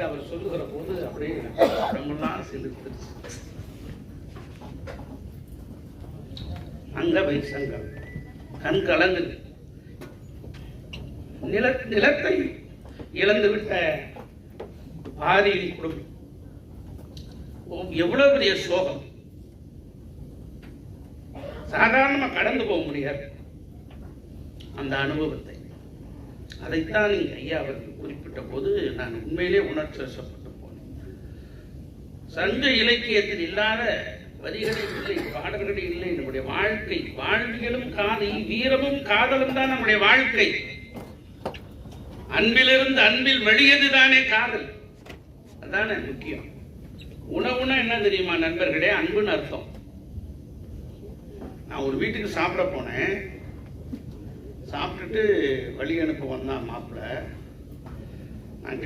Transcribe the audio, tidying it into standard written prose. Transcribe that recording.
அவர் சொல்லுகிற போது அப்படியே நம்மெல்லாம் சிலிர்த்துருச்சு. அங்கவை சங்கம் கண் கலங்குது. நிலத்தை இழந்துவிட்ட பாரியின் குடும்பம் எவ்வளவு பெரிய சோகம். சாதாரணமா கடந்து போக முடியாது அந்த அனுபவத்தை. அதைத்தான் நீங்க ஐயா அவர்கள் குறிப்பிட்ட போது நான் உண்மையிலே உணர்ச்சி வசப்பட்டு போனேன். சங்க இலக்கியத்தில் இல்லாத வரிகளில் இல்லை, பாடல்களில் இல்லை. நம்முடைய வாழ்க்கை, வாழ்வியலும் வீரமும் காதலும் தான் நம்முடைய வாழ்க்கை. அன்பிலிருந்து அன்பில் வெளியதுதானே காதல். அதானே முக்கியம். உணவுனா என்ன தெரியுமா நண்பர்களே? அன்புன்னு அர்த்தம். நான் ஒரு வீட்டுக்கு சாப்பிட போனேன். சாப்பிட்டுட்டு வழி அனுப்ப வந்தான் மாப்பிள்ள. நான்